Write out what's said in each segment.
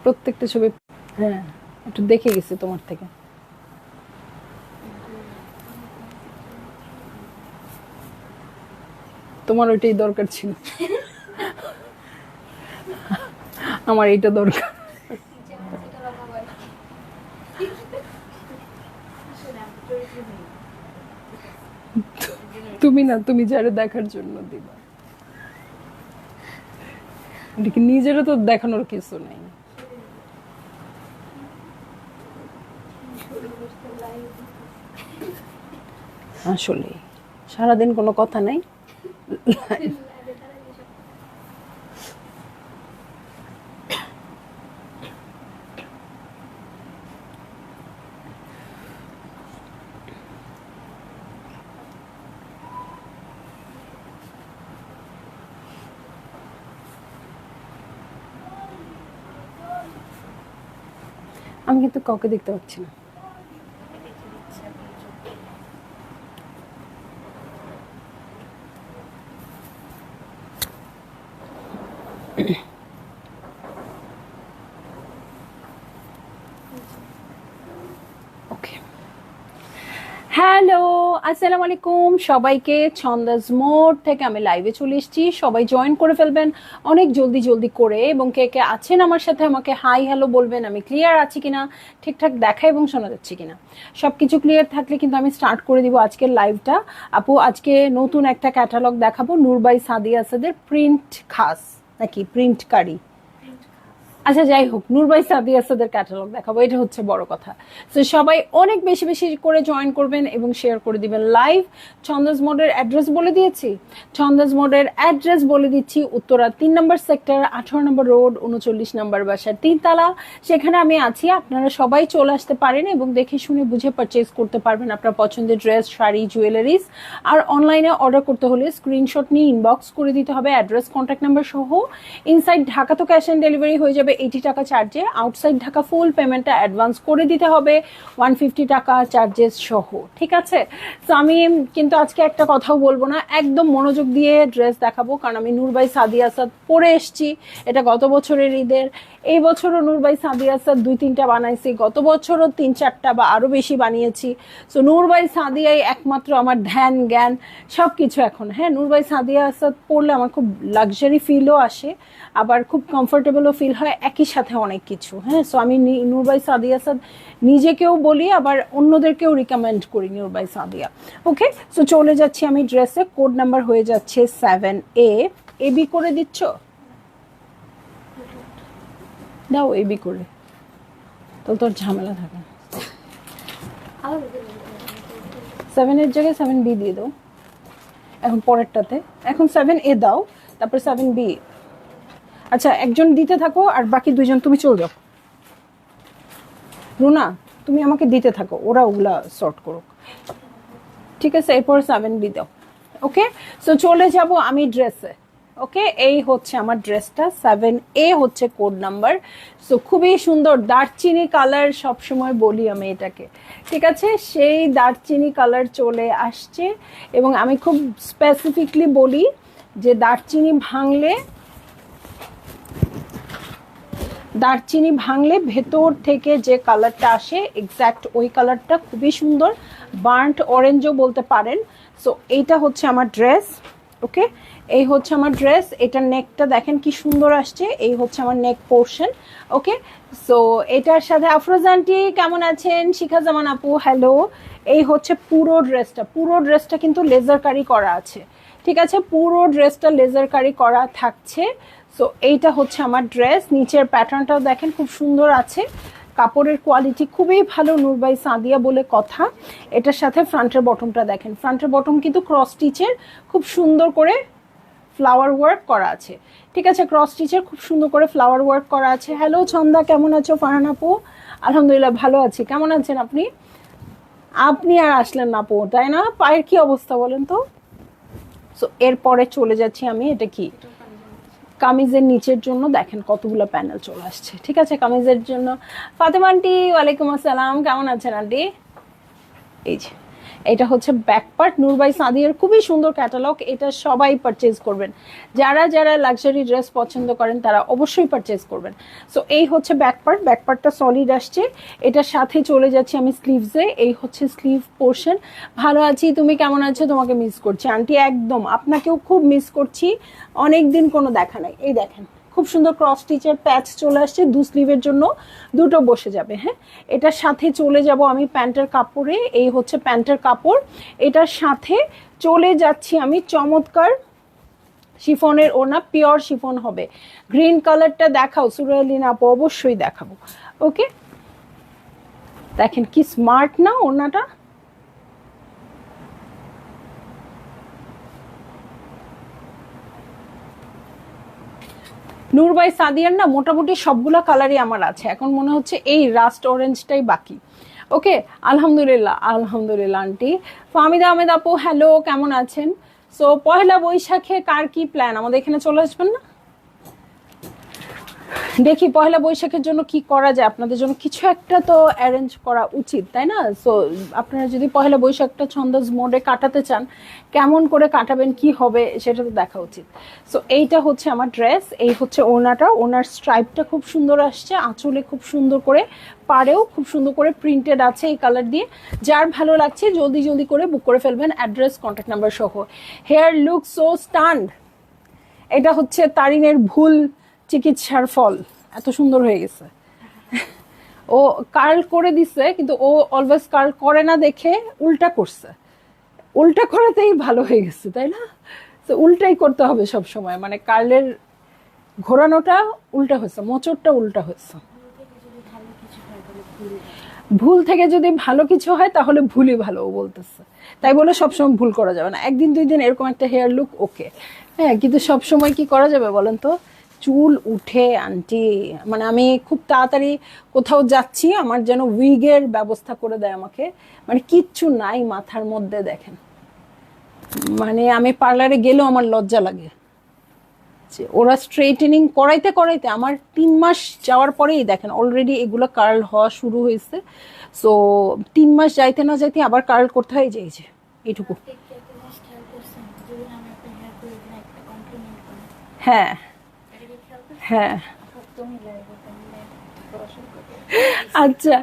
প্রত্যেকটা ছবি। হ্যাঁ, একটু দেখে গেছি তোমার থেকে। তোমার ওইটাই দরকার ছিল, আমার এইটা দরকার। তুমি না, তুমি যারা দেখার জন্য দিবা, এটাকে নিজেরও তো দেখানোর কিছু নেই। আসলে সারাদিন কোনো কথা নাই। আমি কিন্তু কাউকে দেখতে পাচ্ছি না। ওকে, হ্যালো, আসসালামু আলাইকুম সবাইকে। ছন্দাজ মোড থেকে আমি লাইভে চলে এসেছি, সবাই জয়েন করে ফেলবেন অনেক জলদি জলদি করে, এবং কে কে আছেন আমার সাথে আমাকে হাই হ্যালো বলবেন। আমি ক্লিয়ার আছি কিনা, ঠিকঠাক দেখা এবং শোনা যাচ্ছে কিনা, সবকিছু ক্লিয়ার থাকলে কিন্তু আমি স্টার্ট করে দিব আজকের লাইভটা। আপু, আজকে নতুন একটা ক্যাটালগ দেখাবো, নূর বাই সাদিয়া আসাদের প্রিন্ট খাস নাকি প্রিন্ট কারি, আচ্ছা যাই হোক, নূর বাই সাদিয়া আসাদের ক্যাটালগ দেখাবো, এটা হচ্ছে বড় কথা। তো সবাই অনেক বেশি বেশি করে জয়েন করবেন এবং শেয়ার করে দিবেন লাইভ। ছন্দাজ মোডের অ্যাড্রেস বলে দিয়েছি, ছন্দাজ মোডের অ্যাড্রেস বলে দিচ্ছি, উত্তরা 3 নম্বর সেক্টর, 18 নম্বর রোড, 39 নম্বর বাসার 3 তলা, সেখানে আমি আছি। আপনারা সবাই চলে আসতে পারেন এবং দেখে শুনে বুঝে পারচেজ করতে পারবেন আপনার পছন্দের ড্রেস, শাড়ি, জুয়েলারিজ। আর অনলাইনে অর্ডার করতে হলে স্ক্রিনশট নিয়ে ইনবক্স করে দিতে হবে অ্যাড্রেস, কন্ট্যাক্ট নাম্বার সহ। ইনসাইড ঢাকা তো ক্যাশ অন ডেলিভারি হয়ে যাবে 80 টাকা চার্জে, আউটসাইড ঢাকা ফুল পেমেন্টটা অ্যাডভান্স করে দিতে হবে 150 টাকা চার্জেস সহ, ঠিক আছে? তো আমি কিন্তু আজকে একটা কথাও বলবো না, একদম মনোযোগ দিয়ে ড্রেস দেখাবো, কারণ আমি নূর বাই সাদিয়া আসাদ পরে এসছি, এটা গত বছরের ঈদের। এই বছরও নূর বাই সাদিয়া আসাদ 2-3টা বানাইছি, গত বছরও 3-4টা বা আরো বেশি বানিয়েছি। সো নূর বাই সাদিয়াই একমাত্র আমার ধ্যান জ্ঞান সবকিছু এখন। হ্যাঁ, নূর বাই সাদিয়া আসাদ পরলে আমার খুব লাক্সারি ফিলও আসে, আবার খুব কমফোর্টেবলও ফিল হয়, একই সাথে অনেক কিছু। হ্যাঁ, সো আমি নূর বাই সাদিয়া আসাদ নিজেকেও বলি, আবার অন্যদেরকেও রিকমেন্ড করি নূর বাই সাদিয়া। ওকে, সো চলে যাচ্ছি আমি ড্রেসে। কোড নাম্বার হয়ে যাচ্ছে 7A। এবি করে দিচ্ছ, দাও এবি করে, তো তোর ঝামেলা থাকে। 7-এর জায়গায় 7B দিয়ে দাও এখন পরেরটাতে। এখন 7A দাও, তারপর 7B। আচ্ছা, একজন দিতে থাকো আর বাকি দুইজন তুমি চলে যাও। রুনা, তুমি আমাকে দিতে থাকো, ওরা ওগুলা সর্ট করুক, ঠিক আছে? এরপর 7B দাও। ওকে, সো চলে যাব আমি ড্রেসে। ওকে, এই হচ্ছে আমার ড্রেসটা, 7A হচ্ছে কোড নাম্বার। সো খুবই সুন্দর দারচিনি কালার, সবসময় বলি আমি এটাকে, ঠিক আছে? সেই দারচিনি কালার চলে আসছে, এবং আমি খুব স্পেসিফিকলি বলি যে দারচিনি ভাঙলে ভেতর থেকে যে কালারটা আসে এক্স্যাক্ট ওই কালারটা খুবই সুন্দর, বার্ন্ট অরেঞ্জও বলতে পারেন। সো এইটা হচ্ছে আমার ড্রেস। ওকে, এই হচ্ছে আমার ড্রেস, এটার নেকটা দেখেন কি সুন্দর আসছে, এই হচ্ছে আমার নেক পোর্শন। ওকে, সো এটার সাথে আফরোজ আন্টি কেমন আছেন, শিখা জামান আপু হ্যালো। এই হচ্ছে পুরো ড্রেসটা কিন্তু লেজার কারি করা আছে, ঠিক আছে? পুরো ড্রেসটা লেজার কারি করা থাকছে। সো এইটা হচ্ছে আমার ড্রেস, নিচের প্যাটার্নটাও দেখেন খুব সুন্দর আছে, কাপড়ের কোয়ালিটি খুবই ভালো, নূর বাই সাদিয়া বলে কথা। এটার সাথে ফ্রন্টের বটমটা দেখেন, ফ্রন্টের বটম কিন্তু ক্রস স্টিচের, খুব সুন্দর করে ফ্লাওয়ার ওয়ার্ক করা আছে, ঠিক আছে? ক্রস স্টিচের খুব সুন্দর করে ফ্লাওয়ার ওয়ার্ক করা আছে। হ্যালো ছন্দা, কেমন আছো? ফারহান আপু, আলহামদুলিল্লাহ ভালো আছি। কেমন আছেন আপনি? আপনি আর আসলেন না আপু, তাই না? পায়ের কি অবস্থা বলেন তো? সো এরপরে চলে যাচ্ছি আমি, এটা কি কামিজের নিচের জন্য দেখেন কতগুলো প্যানেল চলে আসছে, ঠিক আছে? কামিজের জন্য ফাতেমা আন্টি, ওয়ালাইকুম আসসালাম, কেমন আছেন আন্টি? এই যে এটা হচ্ছে ব্যাক পার্ট। নূর বাই সাদিয়ার খুবই সুন্দর ক্যাটালগ, এটা সবাই পারচেজ করবেন। যারা যারা লাক্সারি ড্রেস পছন্দ করেন তারা অবশ্যই পারচেজ করবেন। সো এই হচ্ছে ব্যাক পার্ট, ব্যাক পার্টটা সলিড আসছে। এটার সাথে চলে যাচ্ছি আমি স্লিভসে। এই হচ্ছে স্লিভ পোর্শন। ভালো আছি, তুমি কেমন আছো? তোমাকে মিস করছি আন্টি, একদম আপনাকেও খুব মিস করছি, অনেক দিন কোনো দেখা নাই। এই দেখেন খুব সুন্দর ক্রস স্টিচের প্যাচ চলে আসছে, দু স্লিভের জন্য দুটো বসে যাবে। হ্যাঁ, এটার সাথে চলে যাব আমি প্যান্টের কাপড়ে। এই হচ্ছে প্যান্টের কাপড়। এটার সাথে চলে যাচ্ছি আমি চমৎকার শিফনের ওড়না, পিওর শিফন হবে। গ্রিন কালারটা দেখাও সুরালিন আপু, অবশ্যই দেখাবো। ওকে, দেখেন কি স্মার্ট না ওড়নাটা। নূর বাই সাদিয়ার না মোটামুটি সবগুলা কালারই আমার আছে, এখন মনে হচ্ছে এই রাস্ট অরেঞ্জটাই বাকি। ওকে, আলহামদুলিল্লাহ আলহামদুলিল্লাহ আন্টি। ফাহমিদা আহমেদ আপু হ্যালো, কেমন আছেন? সো পয়লা বৈশাখে কার কি প্ল্যান? আমাদের এখানে চলে আসবেন না? দেখি পয়লা বৈশাখের জন্য কি করা যায়, আপনাদের জন্য কিছু একটা তো অ্যারেঞ্জ করা উচিত, তাই না? সো আপনারা যদি পয়লা বৈশাখটা ছন্দাস মোডে কাটাতে চান, কেমন করে কাটাবেন, কি হবে সেটা তো দেখা উচিত। সো এইটা হচ্ছে আমার ড্রেস, এই হচ্ছে ওড়নাটা। ওনার স্ট্রাইপটা খুব সুন্দর আসছে, আঁচলে খুব সুন্দর করে, পাড়েও খুব সুন্দর করে প্রিন্টেড আছে এই কালার দিয়ে। যার ভালো লাগছে জলদি জলদি করে বুক করে ফেলবেন, অ্যাড্রেস কন্ট্যাক্ট নাম্বার সহ। Hair look so stand. এটা হচ্ছে তারিনের ভুল চিকিৎসার ফল, এত সুন্দর হয়ে গেছে। ও কার্ল করে দিছে, কিন্তু ও অলওয়েজ কার্ল করে না দেখে উল্টা করছে, উল্টা করাতেই ভালো হয়ে গেছে, তাই না? তো উল্টাই করতে হবে সব সময়, মানে কার্লের ঘোরানোটা উল্টা হয়েছে, মোচড়টা উল্টা হয়েছে। ভুল থেকে যদি ভালো কিছু হয় তাহলে ভুলই ভালো বলতেছে, তাই বলে সবসময় ভুল করা যাবে না। একদিন দুই দিন এরকম একটা হেয়ার লুক ওকে, হ্যাঁ, কিন্তু সবসময় কি করা যাবে বলেন তো? চুল উঠে আন্টি, মানে আমি খুব তাড়াতাড়ি কোথাও যাচ্ছি, আমার যেন উইগের ব্যবস্থা করে দেয় আমাকে, মানে কিচ্ছু নাই মাথার মধ্যে। দেখেন, মানে আমি পার্লারে গেলেও আমার লজ্জা লাগে। ওরা স্ট্রেটেনিং করাইতে করাইতে আমার 3 মাস যাওয়ার পরেই দেখেন অলরেডি এগুলো কার্ল হওয়া শুরু হয়েছে। সো 3 মাস যাইতে না যাইতে আবার কার্ল করতে হয়, যে এইটুকু। হ্যাঁ হ্যাঁ, আচ্ছা।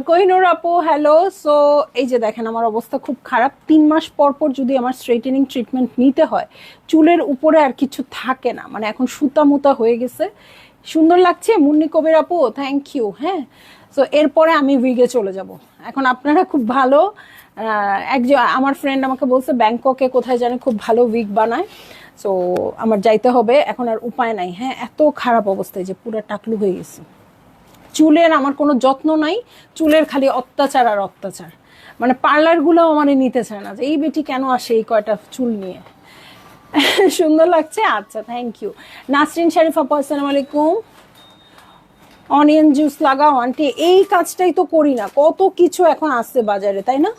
কোহিনুর আপু হ্যালো। সো এই যে দেখেন আমার অবস্থা খুব খারাপ, 3 মাস পর পর যদি আমার স্ট্রেটেনিং ট্রিটমেন্ট নিতে হয়, চুলের উপরে আর কিছু থাকে না, মানে এখন সুতা মুতা হয়ে গেছে। সুন্দর লাগছে মুন্নি কবির আপু, থ্যাংক ইউ। হ্যাঁ, সো এরপরে আমি উইগে চলে যাব। এখন আপনারা খুব ভালো, একজন আমার ফ্রেন্ড আমাকে বলছে ব্যাংককে কোথায় জানে খুব ভালো উইগ বানায়, সো আমার যাইতে হবে, এখন আর উপায় নাই। হ্যাঁ, এত খারাপ অবস্থায় যে পুরো টাকলু হয়ে গেছে। চুলের আমার কোনো যত্ন নাই, চুলের খালি অত্যাচার আর অত্যাচার, মানে পার্লারগুলো আমার নিতে চায় না যে এই বেটি কেন আসে এই কয়টা চুল নিয়ে। সুন্দর লাগছে, আচ্ছা থ্যাংক ইউ। নাসরিন শরীফা আপু আসসালামু আলাইকুম। অনিয়ন জুস লাগাও আন্টি, এই কাজটাই তো করি না, কত কিছু এখন আসছে বাজারে, তাই না?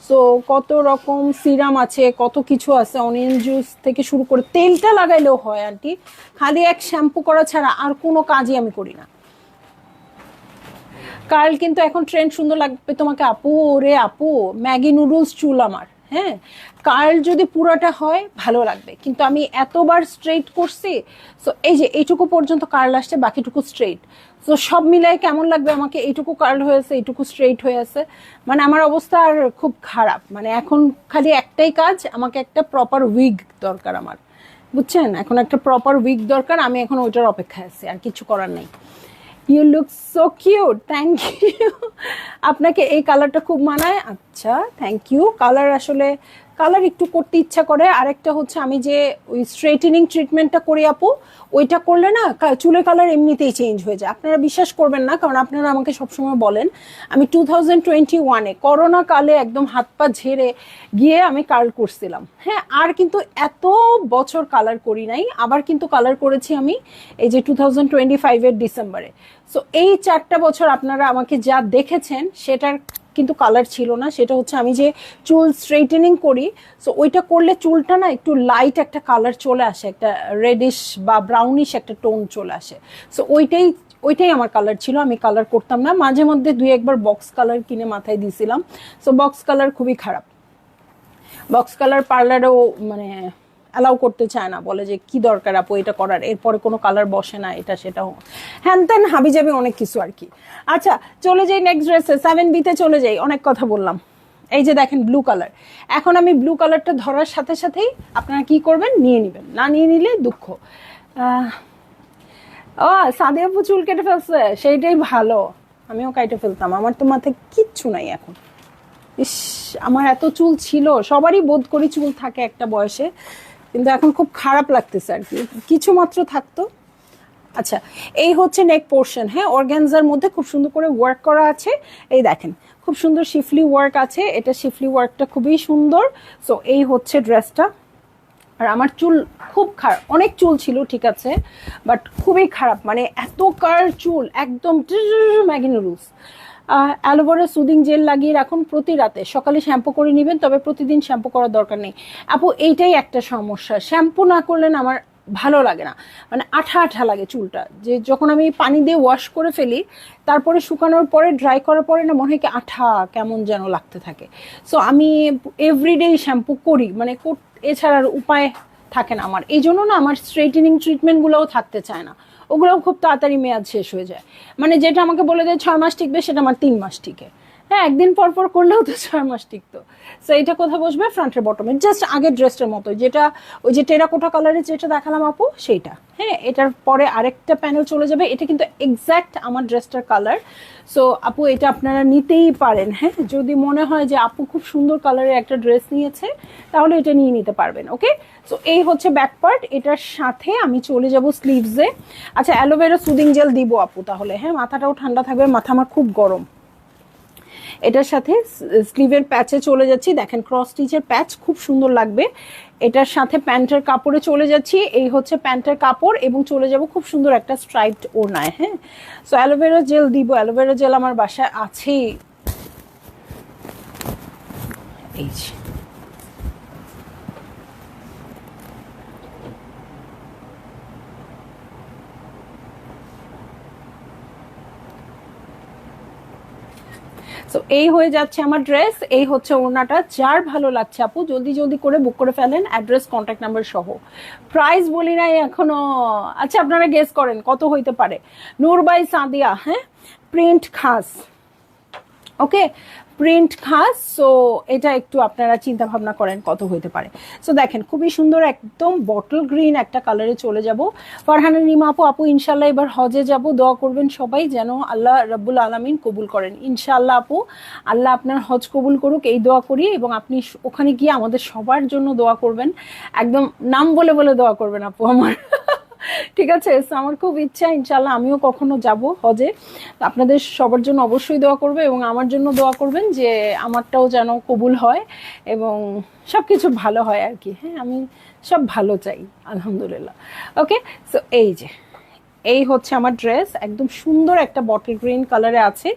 সো কত রকম সিরাম আছে, কত কিছু আছে, অনিয়ন জুস থেকে শুরু করে তেলটা লাগাইলেও হয় আন্টি, খালি এক শ্যাম্পু করা ছাড়া আর কোনো কাজই আমি করি না। কার্ল কিন্তু এখন ট্রেন্ড, সুন্দর লাগবে তোমাকে আপু। ওরে আপু, ম্যাগি নুডলস চুল আমার। হ্যাঁ, কার্ল যদি পুরাটা হয় ভালো লাগবে, কিন্তু আমি এতবার স্ট্রেট করছি, সো এই যে এইটুকু পর্যন্ত কার্ল আসছে, বাকিটুকু স্ট্রেট। সো সব মিলাই কেমন লাগবে আমাকে? এইটুকু কার্ল হয়েছে, এইটুকু স্ট্রেট হয়ে আছে, মানে আমার অবস্থা আর খুব খারাপ। মানে এখন খালি একটাই কাজ, আমাকে একটা প্রপার উইগ দরকার আমার, বুঝছেন? এখন একটা প্রপার উইগ দরকার, আমি এখন ওইটার অপেক্ষায় আছি, আর কিছু করার নেই। You look so cute, thank you. আপনাকে এই কালারটা খুব মানায়, আচ্ছা থ্যাংক ইউ। কালার আসলে কালার একটু করতে ইচ্ছা করে। আরেকটা হচ্ছে আমি যে ওই স্ট্রেটেনিং ট্রিটমেন্টটা করি আপু, ওইটা করলে না চুলের কালার এমনিতেই চেঞ্জ হয়ে যায়। আপনারা বিশ্বাস করবেন না, কারণ আপনারা আমাকে সবসময় বলেন, আমি 2021-এ করোনা কালে একদম হাত পা ঝেড়ে গিয়ে আমি কার্ল করছিলাম। হ্যাঁ, আর কিন্তু এত বছর কালার করি নাই, আবার কিন্তু কালার করেছি আমি এই যে 2025-এর ডিসেম্বরে। সো এই 4টা বছর আপনারা আমাকে যা দেখেছেন সেটার কিন্তু কালার ছিল না, সেটা হচ্ছে আমি যে চুল স্ট্রেটেনিং করি, সো ওইটা করলে চুলটা না একটু লাইট একটা কালার চলে আসে, একটা রেডিশ বা ব্রাউনিশ একটা টোন চলে আসে। সো ওইটাই আমার কালার ছিল, আমি কালার করতাম না, মাঝে মধ্যে 2-1 বার বক্স কালার কিনে মাথায় দিয়েছিলাম। সো বক্স কালার খুবই খারাপ, বক্স কালার পার্লারেও মানে অ্যালাউ করতে চায় না, বলে যে কি দরকার আপু এটা করার, এরপরে কোনো কালার বসে না, এটা সেটাও হ্যান ত্যান হাবি যাবে অনেক কিছু আর কি। আচ্ছা চলে যাই নেক্সট ড্রেসে, 7B-তে চলে যাই, অনেক কথা বললাম। এই যে দেখেন ব্লু কালার, এখন আমি ব্লু কালারটা ধরার সাথে সাথেই আপনারা কি করবেন, নিয়ে নেবেন, না নিয়ে নিলে দুঃখ। ও সাদিয়া আপু চুল কেটে ফেলছে, সেইটাই ভালো, আমিও কেটে ফেলতাম, আমার তো মাথায় কিচ্ছু নাই এখন। ইস, আমার এত চুল ছিল, সবারই বোধ করি চুল থাকে একটা বয়সে, কিন্তু এখন খুব খারাপ লাগতেছে আর কি, কিছু মাত্র থাকতো। আচ্ছা এই হচ্ছে নেক পোর্শন, হ্যাঁ অর্গানজার মধ্যে খুব সুন্দর করে ওয়ার্ক করা আছে, এই দেখেন খুব সুন্দর শিফলি ওয়ার্ক আছে, এটা শিফলি ওয়ার্কটা খুবই সুন্দর। সো এই হচ্ছে ড্রেসটা। আর আমার চুল খুব খারাপ, অনেক চুল ছিল ঠিক আছে, বাট খুবই খারাপ, মানে এত কার চুল একদম Maggi noodles. Aloe vera soothing jail লাগিয়ে রাখুন প্রতি রাতে, সকালে শ্যাম্পু করে নেবেন, তবে প্রতিদিন শ্যাম্পু করার দরকার নেই। আপু এইটাই একটা সমস্যা, শ্যাম্পু না করলে না আমার ভালো লাগে না, মানে আঠা আঠা লাগে চুলটা, যে যখন আমি পানি দিয়ে ওয়াশ করে ফেলি তারপরে শুকানোর পরে ড্রাই করার পরে না মনে হয় কি আঠা কেমন যেন লাগতে থাকে। সো আমি এভরিডে শ্যাম্পু করি, মানে এছাড়ার উপায় থাকে না আমার, এই জন্য না আমার স্ট্রেটেনিং ট্রিটমেন্টগুলোও থাকতে চায় না, ওগুলোও খুব তাড়াতাড়ি মেয়াদ শেষ হয়ে যায়, মানে যেটা আমাকে বলে দেয় 6 মাস টিকবে সেটা আমার 3 মাস টিকে, হ্যাঁ একদিন পর পর করলেও তো 6 মাস টিকতো। সো এটা কোথায় বসবে, ফ্রন্টের বটমে, জাস্ট আগের ড্রেসটার মতো, যেটা ওই যে টেরাকোটা কালারের যেটা দেখালাম আপু সেইটা, হ্যাঁ এটার পরে আরেকটা প্যানেল চলে যাবে, এটা কিন্তু এক্স্যাক্ট আমার ড্রেসটার কালার। সো আপু এটা আপনারা নিতেই পারেন, হ্যাঁ যদি মনে হয় যে আপু খুব সুন্দর কালারের একটা ড্রেস নিয়েছে তাহলে এটা নিয়ে নিতে পারবেন, ওকে। সো এই হচ্ছে ব্যাক পার্ট, এটার সাথে আমি চলে যাব স্লিভসে। আচ্ছা অ্যালোভেরা সুদিং জেল দিব আপু তাহলে, হ্যাঁ মাথাটাও ঠান্ডা থাকবে, মাথা আমার খুব গরম। এটার সাথে স্লিভের প্যাচে চলে যাচ্ছি, দেখেন ক্রস স্টিচের প্যাচ খুব সুন্দর লাগবে। এটার সাথে প্যান্টের কাপড়ে চলে যাচ্ছি, এই হচ্ছে প্যান্টের কাপড়, এবং চলে যাব খুব সুন্দর একটা স্ট্রাইপড ওড়নায়, হ্যাঁ। সো অ্যালোভেরা জেল দিব, অ্যালোভেরা জেল আমার বাসায় আছেই, এই যে সো এই হয়ে যাচ্ছে আমার ড্রেস, এই হচ্ছে ওড়নাটা, যার ভালো লাগছে আপু জলদি জলদি করে বুক করে ফেলেন, অ্যাড্রেস কন্ট্যাক্ট নাম্বার সহ। প্রাইস বলি নাই এখনো, আচ্ছা আপনারা গেস করেন কত হইতে পারে। নূর বাই সাদিয়া, হ্যাঁ প্রিন্ট খাস, ওকে প্রিন্ট খাস। সো এটা একটু আপনারা চিন্তা ভাবনা করেন কত হইতে পারে। সো দেখেন খুবই সুন্দর একদম বটল গ্রিন একটা কালারে চলে যাব। ফারহানা রিমা আপু, আপু ইনশাল্লাহ এবার হজে যাব, দোয়া করবেন সবাই যেন আল্লাহ রাব্বুল আলামিন কবুল করেন। ইনশাল্লাহ আপু, আল্লাহ আপনার হজ কবুল করুক এই দোয়া করি, এবং আপনি ওখানে গিয়ে আমাদের সবার জন্য দোয়া করবেন, একদম নাম বলে বলে দোয়া করবেন আপু আমার ঠিক আছে। আমার খুব ইচ্ছা ইনশাল্লাহ আমিও কখনো যাব হজে, আপনাদের সবার জন্য অবশ্যই দোয়া করবে, এবং আমার জন্য দোয়া করবেন যে আমারটাও যেন কবুল হয় এবং সব কিছু ভালো হয় আর কি, হ্যাঁ আমি সব ভালো চাই আলহামদুলিল্লাহ, ওকে। সো এই হচ্ছে আমার ড্রেস, একদম সুন্দর একটা বটল গ্রিন কালারে আছে,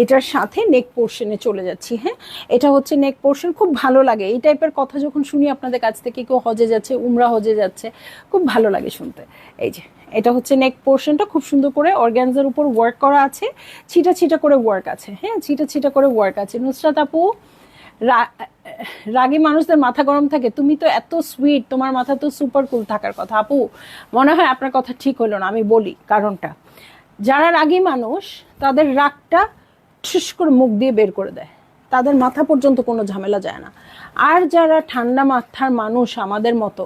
এটার সাথে নেক পোর্শনে চলে যাচ্ছি, হ্যাঁ এটা হচ্ছে নেক পোর্শন, খুব ভালো লাগে এই টাইপের কথা যখন শুনি আপনাদের কাছ থেকে, কেউ হজে যাচ্ছে, উমরা হজে যাচ্ছে, খুব ভালো লাগে শুনতে। এই যে এটা হচ্ছে নেক পোর্শনটা, খুব সুন্দর করে অর্গানজার উপর ওয়ার্ক করা আছে, ছিটা ছিটা করে ওয়ার্ক আছে, হ্যাঁ ছিটা ছিটা করে ওয়ার্ক আছে। নুসরাত আপু, রাগী মানুষদের মাথা গরম থাকে, তুমি তো এত সুইট, তোমার মাথা তো সুপার কুল থাকার কথা। আপু মনে হয় আপনার কথা ঠিক হলো না, আমি বলি কারণটা। যারা রাগী মানুষ তাদের রাগটা ঠুস করে মুখ দিয়ে বের করে দেয়, তাদের মাথা পর্যন্ত কোনো ঝামেলা যায় না। আর যারা ঠান্ডা মাথার মানুষ আমাদের মতো,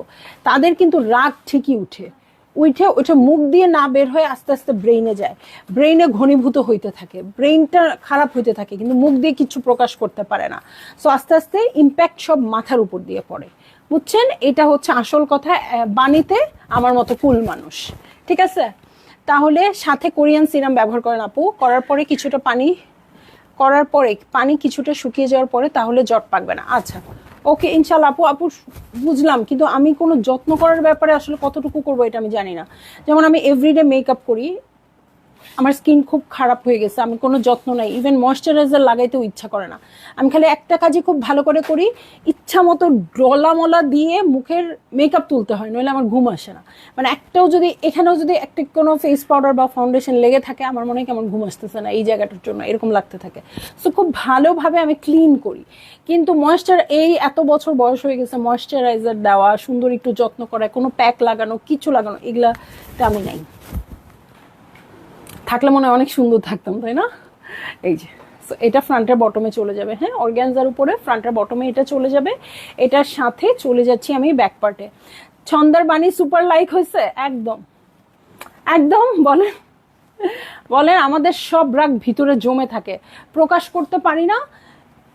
তাদের কিন্তু রাগ ঠিকই ওইটা মুখ দিয়ে না বের হয়ে আস্তে আস্তে ব্রেইনে যায়, ব্রেইনে ঘনীভূত হইতে থাকে, ব্রেইনটা খারাপ হইতে থাকে, কিন্তু মুখ দিয়ে কিছু প্রকাশ করতে পারে না। সো আস্তে আস্তে ইম্প্যাক্ট সব মাথার উপর দিয়ে পড়ে, বুঝছেন? এটা হচ্ছে আসল কথা। বাণীতে আমার মতো কুল মানুষ, ঠিক আছে? তাহলে সাথে কোরিয়ান সিরাম ব্যবহার করেন আপু, করার পরে পানি কিছুটা শুকিয়ে যাওয়ার পরে, তাহলে জট পাকবে না। আচ্ছা ওকে ইনশাল্লাহ আপু বুঝলাম, কিন্তু আমি কোনো যত্ন করার ব্যাপারে আসলে কতটুকু করবো এটা আমি জানি না। যেমন আমি এভরিডে মেকআপ করি, আমার স্কিন খুব খারাপ হয়ে গেছে, আমি কোনো যত্ন নাই, ইভেন ময়শ্চারাইজার লাগাইতেও ইচ্ছা করে না। আমি খালি একটা কাজই খুব ভালো করে করি, ইচ্ছা মতো ডলা মলা দিয়ে মুখের মেকআপ তুলতে হয়, নইলে আমার ঘুম আসে না। মানে একটাও যদি এখানেও যদি একটা কোনো ফেস পাউডার বা ফাউন্ডেশন লেগে থাকে, আমার মনে হয় কেমন ঘুম আসতেছে না এই জায়গাটার জন্য, এরকম লাগতে থাকে। সো খুব ভালোভাবে আমি ক্লিন করি, কিন্তু এই এত বছর বয়স হয়ে গেছে, ময়শ্চারাইজার দেওয়া, সুন্দর একটু যত্ন করা, কোনো প্যাক লাগানো, কিছু লাগানো, এগুলাতে আমি নাই। থাকলে মনে হয় অনেক সুন্দর থাকতাম, তাই না? এই যে এটা ফ্রন্টের বটমে চলে যাবে, হ্যাঁ, অর্গ্যানজার উপরে ফ্রন্টের বটমে এটা চলে যাবে। এটার সাথে চলে যাচ্ছি আমি ব্যাক পার্টে। ছন্দার বাণী সুপার লাইক হয়েছে একদম একদম। বলেন বলেন, আমাদের সব রাগ ভিতরে জমে থাকে, প্রকাশ করতে পারি না,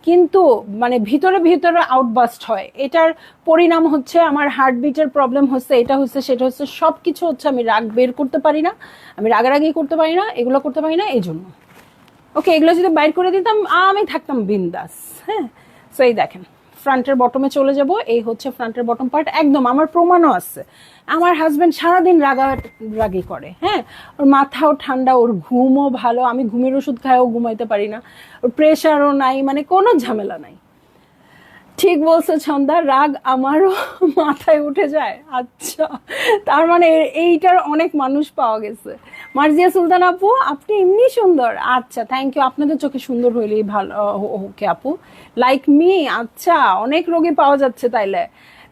কিন্তু মানে ভিতরে ভিতরে আউটবাস্ট হয়। এটার পরিণাম হচ্ছে আমার হার্টবিটের প্রবলেম হচ্ছে, এটা হচ্ছে সেটা হচ্ছে, সব কিছু হচ্ছে আমি রাগ বের করতে পারি না, আমি রাগারাগি করতে পারি না, এগুলো করতে পারি না, এই জন্য। ওকে, এগুলো যদি বাইর করে দিতাম আমি থাকতাম বিন্দাস। হ্যাঁ, সো এই দেখেন ফ্রন্টের বটমে চলে যাব, এই হচ্ছে ফ্রন্টের বটম পার্ট। একদম আমার প্রমাণও আছে, আমার হাজব্যান্ড সারাদিন রাগারাগি করে, হ্যাঁ, ওর মাথাও ঠান্ডা, ওর ঘুমও ভালো, আমি ঘুমের ওষুধ খাইও ঘুমাইতে পারি না, ওর প্রেশারও নাই, মানে কোনো ঝামেলা নাই। ঠিক বলছো ছন্দা, রাগ আমারও মাথায় উঠে যায়। আচ্ছা, তার মানে এইটার অনেক মানুষ পাওয়া গেছে। মার্জিয়া সুলতান আপু, আপনি এমনি সুন্দর। আচ্ছা, থ্যাংক ইউ। আপনাদের চোখে সুন্দর হইলেই ভালো। ওকে আপু, লাইক মি। আচ্ছা, অনেক রোগী পাওয়া যাচ্ছে তাইলে।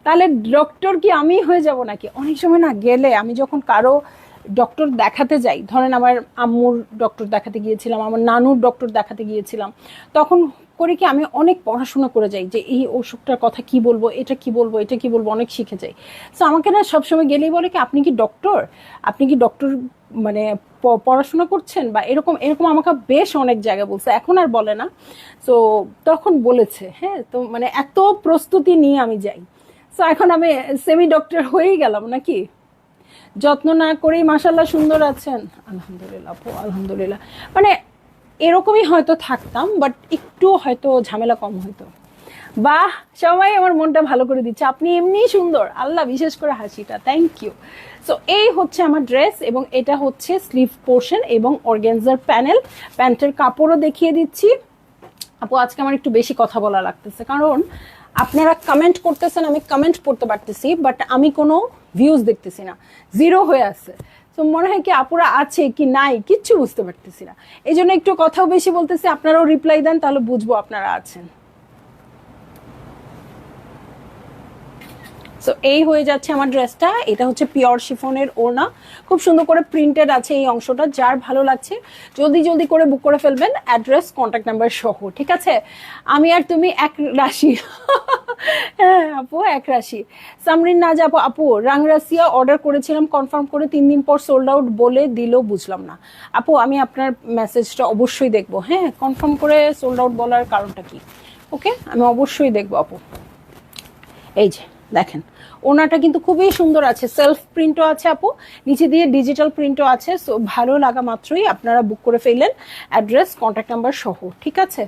তাহলে ডক্টর কি আমি হয়ে যাব নাকি? অনেক সময় না গেলে, আমি যখন কারো ডক্টর দেখাতে যাই, ধরেন আমার আম্মুর ডক্টর দেখাতে গিয়েছিলাম, আমার নানুর ডক্টর দেখাতে গিয়েছিলাম, তখন করি কি আমি অনেক পড়াশোনা করে যাই যে এই অসুখটার কথা কি বলবো, এটা কি বলবো, এটা কি বলবো, অনেক শিখে যাই। সো আমাকে না সবসময় গেলেই বলে কি, আপনি কি ডক্টর, আপনি কি ডক্টর মানে পড়াশোনা করছেন বা এরকম এরকম, আমাকে বেশ অনেক জায়গায় বলছে, এখন আর বলে না। সো তখন বলেছে, হ্যাঁ, তো মানে এত প্রস্তুতি নিয়ে আমি যাই। সো এখন আমি সেমি ডক্টর হয়েই গেলাম নাকি? যত্ন না করেই মাশাল্লাহ সুন্দর আছেন। আলহামদুলিল্লাহ আপু, আলহামদুলিল্লাহ। মানে এরকমই হয়তো থাকতাম, বাট একটু হয়তো ঝামেলা কম হইতো। বাহ, সবাই আমার মনটা ভালো করে দিচ্ছে, আপনি এমনি সুন্দর, আল্লাহ, বিশেষ করে হাসিটা, থ্যাংক ইউ। সো এই হচ্ছে আমার ড্রেস, এবং এটা হচ্ছে স্লিভ পোর্শন এবং অর্গানজার প্যানেল। প্যান্টের কাপড়ও দেখিয়ে দিচ্ছি। আপু আজকে আমার একটু বেশি কথা বলা লাগতেছে, কারণ আপনারা কমেন্ট করতেছেন, আমি কমেন্ট পড়তে পারতেছি, বাট আমি কোনো ভিউজ দেখতেছি না, জিরো হয়ে আছে। তো মনে হয় কি আপুরা আছে কি নাই কিচ্ছু বুঝতে পারতেছি না, এই জন্য একটু কথাও বেশি বলতেছি। আপনারাও রিপ্লাই দেন, তাহলে বুঝবো আপনারা আছেন। সো এই হয়ে যাচ্ছে আমার ড্রেসটা। এটা হচ্ছে পিওর শিফনের ওড়না, খুব সুন্দর করে প্রিন্টেড আছে এই অংশটা। যার ভালো লাগছে জলদি জলদি করে বুক করে ফেলবেন, অ্যাড্রেস, কন্ট্যাক্ট নাম্বার সহ, ঠিক আছে? আমি আর তুমি এক রাশি। হ্যাঁ আপু, এক রাশি। সামরিন না যাবো আপু, রাংরাসিয়া অর্ডার করেছিলাম, কনফার্ম করে 3 দিন পর সোল্ড আউট বলে দিল, বুঝলাম না। আপু আমি আপনার মেসেজটা অবশ্যই দেখবো, হ্যাঁ, কনফার্ম করে সোল্ড আউট বলার কারণটা কি? ওকে, আমি অবশ্যই দেখবো আপু। এই যে দেখেন, ওনাটা কিন্তু খুবই সুন্দর আছে, সেলফ প্রিন্টও আছে আপু, নিচে দিয়ে ডিজিটাল প্রিন্টও আছে। সো ভালো লাগা মাত্রই আপনারা বুক করে ফেললেন, অ্যাড্রেস, কন্ট্যাক্ট নাম্বার সহ, ঠিক আছে?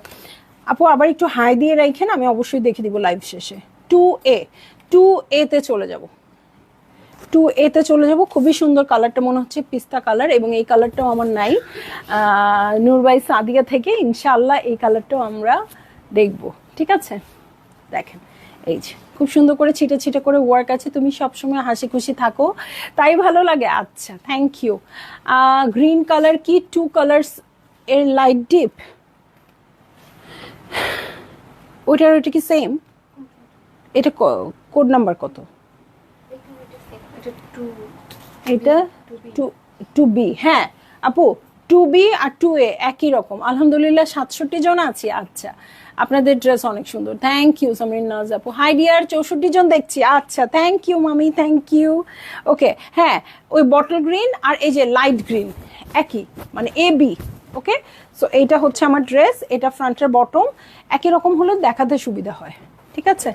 আপু আবার একটু হাই দিয়ে রাখেন, আমি অবশ্যই দেখে দিব লাইভ শেষে। 2A তে চলে যাব, 2A তে চলে যাব। খুবই সুন্দর কালারটা, মনে হচ্ছে পিস্তা কালার, এবং এই কালারটাও আমার নাই, নূরবাই সাদিয়া থেকে। ইনশাআল্লাহ এই কালারটাও আমরা দেখব, ঠিক আছে? দেখেন এই যে খুব সুন্দর করে ছিটে ছিটে করে ওয়ার্ক আছে। তুমি সবসময় হাসি খুশি থাকো, তাই ভালো লাগে। আচ্ছা, থ্যাংক ইউ। গ্রিন কালার কি 2 কালার্স এর লাইট ডিপ, ওইটার ওইটা কি সেম? এটা কোড নাম্বার কত? এটা 2B। হ্যাঁ আপু, 2B আর 2A একই রকম। আলহামদুলিল্লাহ 67 জন আছি। আচ্ছা, আপনাদের ড্রেস অনেক সুন্দর, থ্যাংক ইউ সামরিন নাজ আপু। হাই ডিয়ার, 64 জন দেখছি। আচ্ছা, থ্যাংক ইউ মামি, থ্যাংক ইউ। ওকে, হ্যাঁ, ওই বটল গ্রিন আর এই যে লাইট গ্রিন একই, মানে AB। ওকে, সো এইটা হচ্ছে আমার ড্রেস, এটা ফ্রন্টের বটম একই রকম হলে দেখাতে সুবিধা হয়, ঠিক আছে?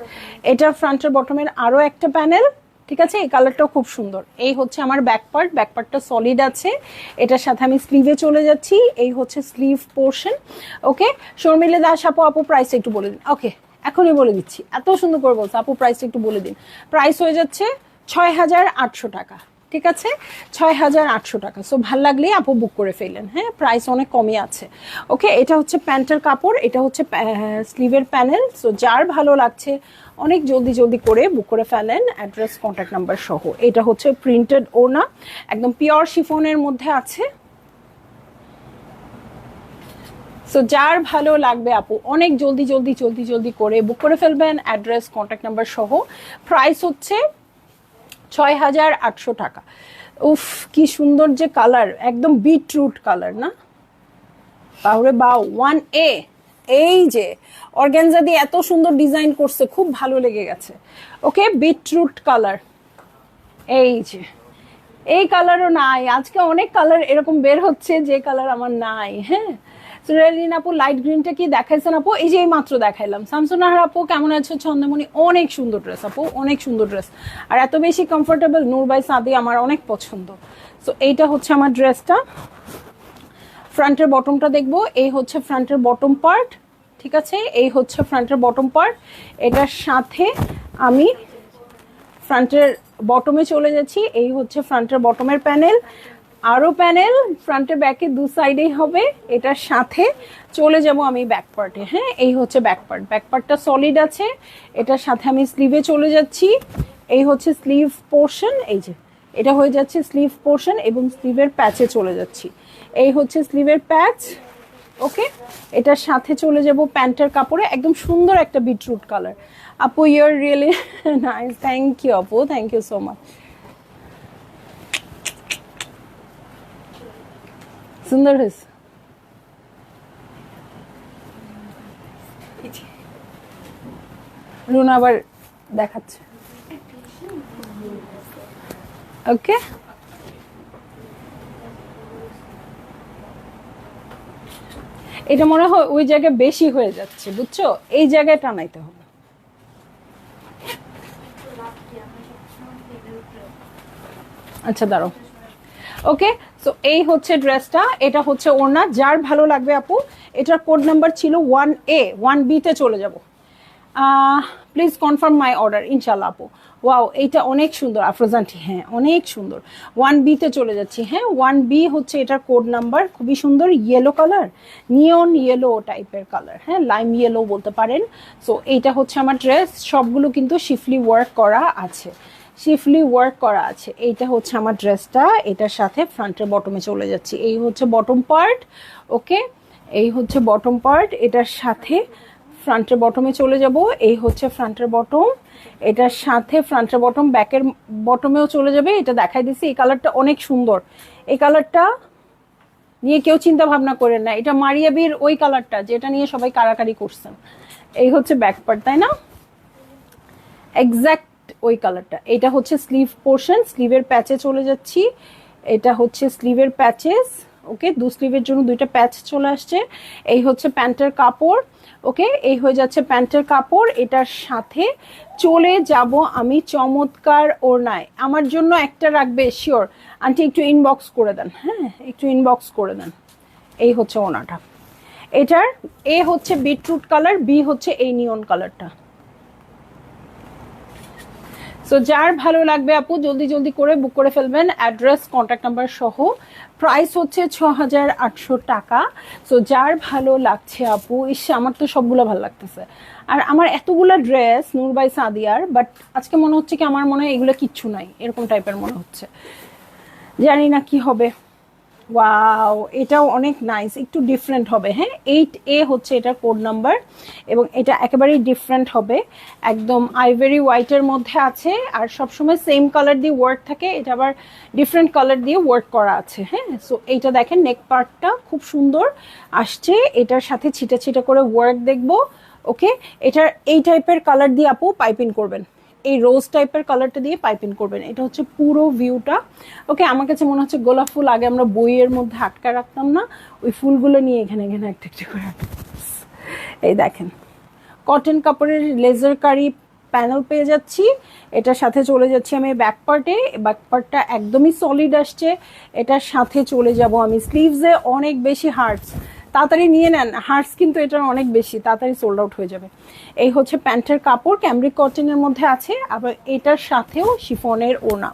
এটার ফ্রন্টের বটমের আরো একটা প্যানেল, ঠিক আছে? এই কালারটাও খুব সুন্দর। এই হচ্ছে আমার ব্যাক পার্টটা সলিড আছে। এটার সাথে আমি স্লিভে চলে যাচ্ছি, এই হচ্ছে স্লিভ পোর্শন। ওকে, শর্মিলা দাস আপু প্রাইসটা একটু বলে দিন। ওকে, এখনই বলে দিচ্ছি, এত সুন্দর করে বলছে আপু, প্রাইসটা একটু বলে দিন। প্রাইস হয়ে যাচ্ছে 6800 টাকা, ঠিক আছে, 6,800 টাকা। সো ভাল লাগলেই আপু বুক করে ফেললেন। হ্যাঁ, প্রাইস অনেক কমই আছে। ওকে, এটা হচ্ছে প্যান্টের কাপড়, এটা হচ্ছে স্লিভের প্যানেল। সো যার ভালো লাগছে অনেক জলদি জলদি করে বুক করে ফেলেন, অ্যাড্রেস কন্ট্যাক্ট নাম্বার সহ। এটা হচ্ছে প্রিন্টেড ওড়না, একদম পিওর শিফনের মধ্যে আছে। সো যার ভালো লাগবে আপু অনেক জলদি জলদি জলদি জলদি করে বুক করে ফেলবেন, অ্যাড্রেস কন্ট্যাক্ট নাম্বার সহ। প্রাইস হচ্ছে 6,800 টাকা। উফ, কি সুন্দর যে কালার, একদম বিটরুট কালার না? বাহুরে বাউ, 1A। এই যে অর্গানজা দিয়ে এত সুন্দর ডিজাইন করছে, খুব ভালো লেগে গেছে। ওকে, বিটরুট কালার। এই যে এই কালারও নাই, আজকে অনেক কালার এরকম বের হচ্ছে যে কালার আমার নাই। হ্যাঁ, রেলিন আপু লাইট গ্রিনটা কি দেখাইছেন আপু? এই যে এই মাত্র দেখাইলাম। শামসুনাহার আপু কেমন আছো? ছন্দমণি, অনেক সুন্দর ড্রেস আপু, অনেক সুন্দর ড্রেস, আর এত বেশি কমফোর্টেবল। নূর বাই সাদি আমার অনেক পছন্দ। সো এইটা হচ্ছে আমার ড্রেসটা। ফ্রন্টের বটমটা দেখবো, এই হচ্ছে ফ্রন্টের বটম পার্ট। ঠিক আছে, এই হচ্ছে ফ্রন্টের বটম পার্ট। এটার সাথে আমি ফ্রন্টের বটমে চলে যাচ্ছি। এই হচ্ছে ফ্রন্টের বটমের প্যানেল, আরো প্যানেল ফ্রন্টে ব্যাকে দু সাইডেই হবে। এটার সাথে চলে যাব আমি ব্যাক পার্টে। হ্যাঁ, এই হচ্ছে ব্যাক পার্ট, ব্যাক পার্টটা সলিড আছে। এটার সাথে আমি স্লিভে চলে যাচ্ছি। এই হচ্ছে স্লিভ পোর্শন, এই যে এটা হয়ে যাচ্ছে স্লিভ পোর্শন, এবং স্লিভের প্যাচে চলে যাচ্ছি। এই হচ্ছে স্লিভের প্যাচ। ওকে, এটার সাথে চলে যাব প্যান্টের কাপড়ে, একদম সুন্দর একটা বিটরুট কালার। আপু you're really nice, thank you আপু, থ্যাংক ইউ সো মাচ। সুন্দর হয়েছে। রুনা আবার দেখাচ্ছে। ওকে, এটা মনে হয় ওই জায়গায় বেশি হয়ে যাচ্ছে, বুঝছো? এই জায়গায় টানাইতে হবে। আচ্ছা দাঁড়াও। ওকে, সো এই হচ্ছে ড্রেসটা, এটা হচ্ছে ওড়না। যার ভালো লাগবে আপু, এটার কোড নাম্বার ছিল 1A, 1B তে চলে যাব। প্লিজ কনফার্ম মাই অর্ডার, ইনশাল্লাহ আপু। ওয়াও, এইটা অনেক সুন্দর আফরোজানটি, হ্যাঁ অনেক সুন্দর। 1B তে চলে যাচ্ছি। হ্যাঁ, 1B হচ্ছে এটার কোড নাম্বার, খুবই সুন্দর ইয়েলো কালার, নিয়ন ইয়েলো টাইপের কালার। হ্যাঁ, লাইম ইয়েলো বলতে পারেন। সো এইটা হচ্ছে আমার ড্রেস, সবগুলো কিন্তু শিফলি ওয়ার্ক করা আছে, শিফলি ওয়ার্ক করা আছে। এইটা হচ্ছে আমার ড্রেসটা, এটার সাথে ফ্রন্টের বটমে চলে যাচ্ছি। এই হচ্ছে বটম পার্ট। ওকে, এই হচ্ছে বটম পার্ট, এটার সাথে ফ্রন্টের বটমে চলে যাব। এই হচ্ছে ফ্রন্টের বটম, এটার সাথে ফ্রন্টের বটম ব্যাকের বটমেও চলে যাবে। এটা দেখাই দিছি, এই কালারটা অনেক সুন্দর। এই কালারটা নিয়ে কেউ চিন্তা ভাবনা করেন না, এটা মারিয়া বির ওই কালারটা যেটা নিয়ে সবাই কারাকারি করছেন। এই হচ্ছে ব্যাক পার্ট, তাই না? এক্স্যাক্ট ওই কালারটা। এটা হচ্ছে স্লিভ পোর্শন, স্লিভের প্যাচে চলে যাচ্ছি। এটা হচ্ছে স্লিভের প্যাচেস। ওকে, দু স্লিভের জন্য দুইটা প্যাচ চলে আসছে। এই হচ্ছে প্যান্টের কাপড়। ওকে, এই হয়ে যাচ্ছে প্যান্টের কাপড়। এটার সাথে চলে যাব আমি চমৎকার ওড়নায়। আমার জন্য একটা রাখবে শিওর আন্টি, একটু ইনবক্স করে দেন। হ্যাঁ, একটু ইনবক্স করে দেন। এই হচ্ছে ওড়নাটা, এটার এ হচ্ছে বিটরুট কালার, বি হচ্ছে এই নিয়ন কালারটা। সো যার ভালো লাগবে আপু জলদি জলদি করে বুক করে ফেলবেন, অ্যাড্রেস কন্ট্যাক্ট নাম্বার সহ। প্রাইস হচ্ছে 6,800 টাকা। সো যার ভালো লাগছে আপু, ইস আমার তো সবগুলো ভালো লাগতেছে। আর আমার এতগুলো ড্রেস নূর বাই সাদিয়ার, বাট আজকে মনে হচ্ছে কি আমার মনে হয় এগুলো কিচ্ছু নাই, এরকম টাইপের মনে হচ্ছে। জানি না কি হবে। ওয়াও, এটাও অনেক নাইস, একটু ডিফারেন্ট হবে। হ্যাঁ, 8A হচ্ছে এটার কোড নাম্বার, এবং এটা একেবারেই ডিফারেন্ট হবে, একদম আইভরি হোয়াইটের মধ্যে আছে। আর সবসময় সেম কালার দিয়ে ওয়ার্ক থাকে, এটা আবার ডিফারেন্ট কালার দিয়ে ওয়ার্ক করা আছে। হ্যাঁ, সো এইটা দেখেন, নেক পার্টটা খুব সুন্দর আসছে, এটার সাথে ছিটা ছিটা করে ওয়ার্ক দেখবো। ওকে, এটার এই টাইপের কালার দিয়ে আপু পাইপিং করবেন, এই রোজ টাইপের কালারটা দিয়ে পাইপিং করবেন। এটা হচ্ছে পুরো ভিউটা। ওকে, আমার কাছে মনে হচ্ছে গোলাপ ফুল আগে আমরা বইয়ের মধ্যে আটকা রাখতাম না, ওই ফুলগুলো নিয়ে এখানে এখানে একটা একটা করে। এই দেখেন, কটন কাপড়ের লেজার কারি প্যানেল পেয়ে যাচ্ছি। এটার সাথে চলে যাচ্ছি আমি ব্যাক পার্টে, ব্যাক পার্টটা একদমই সলিড আসছে। এটার সাথে চলে যাব আমি স্লিভসে, অনেক বেশি হার্টস, তাড়াতাড়ি নিয়ে নেন, হার্স কিন্তু এটার অনেক বেশি, তাড়াতাড়ি সোল্ড আউট হয়ে যাবে। এই হচ্ছে প্যান্টের কাপড়, ক্যামব্রিক কটনের মধ্যে আছে, আবার এটার সাথেও শিফনের ওড়না।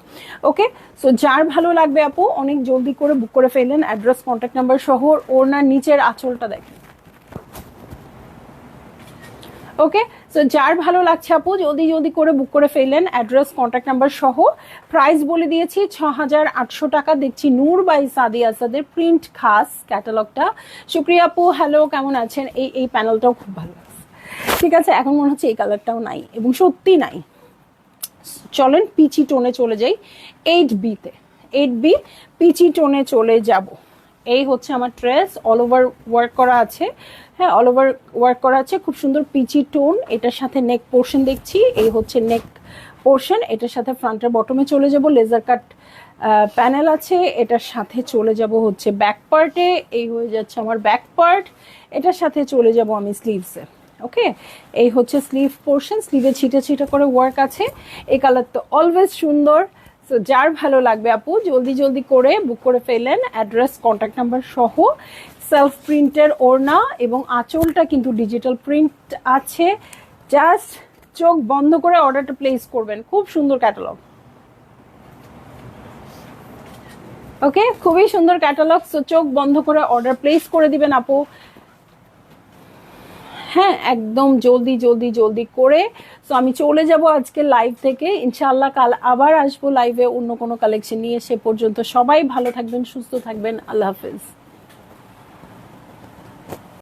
ওকে, সো যার ভালো লাগবে আপু অনেক জলদি করে বুক করে ফেললেন, অ্যাড্রেস কন্ট্যাক্ট নাম্বার সহ। ওড়নার নিচের আঁচলটা দেখেন। ওকে, সো যার ভালো লাগছে আপু জলদি জলদি করে বুক করে ফেললেন, অ্যাড্রেস কন্ট্যাক্ট নাম্বার সহ। প্রাইস বলে দিয়েছি 6,800 টাকা। দেখছি নূর বাই সাদি আসাদের প্রিন্ট খাস ক্যাটালগটা। শুক্রিয়া আপু, হ্যালো কেমন আছেন? এই প্যানেলটাও খুব ভালো লাগছে। ঠিক আছে, এখন মনে হচ্ছে এই কালারটাও নাই, এবং সত্যি নাই। চলেন পিচি টোনে চলে যাই, 8B-তে, 8B পিচি টোনে চলে যাব। এই হচ্ছে আমার ড্রেস, অল ওভার ওয়ার্ক করা আছে। হ্যাঁ, অল ওভার ওয়ার্ক করা আছে, খুব সুন্দর পিচি টোন। এটার সাথে নেক পোর্শন দেখছি, এই হচ্ছে নেক পোর্শন। এটার সাথে ফ্রন্টের বটমে চলে যাব, লেজার কাট প্যানেল আছে। এটার সাথে চলে যাব হচ্ছে ব্যাক পার্টে, এই হয়ে যাচ্ছে আমার ব্যাক পার্ট। এটার সাথে চলে যাব আমি স্লিভসে। ওকে, এই হচ্ছে স্লিভ পোর্শন, স্লিভে ছিটে ছিটে করে ওয়ার্ক আছে। এই কালার তো অলওয়েজ সুন্দর। সো যার ভালো লাগবে আপু জলদি জলদি করে বুক করে ফেলেন, অ্যাড্রেস কন্ট্যাক্ট নাম্বার সহ। সেলফ প্রিন্টের ওড়না এবং আঁচলটা কিন্তু ডিজিটাল প্রিন্ট আছে। জাস্ট চোখ বন্ধ করে অর্ডারটা প্লেস করবেন, খুব সুন্দর ক্যাটালগ। ওকে, খুবই সুন্দর ক্যাটালগ। সো চোখ বন্ধ করে অর্ডার প্লেস করে দিবেন আপু। হ্যাঁ, একদম জলদি জলদি জলদি করে। সো আমি চলে যাব আজকে লাইভ থেকে, ইনশাআল্লাহ কাল আবার আসবো লাইভে অন্য কোনো কালেকশন নিয়ে। সে পর্যন্ত সবাই ভালো থাকবেন, সুস্থ থাকবেন, আল্লাহ হাফেজ।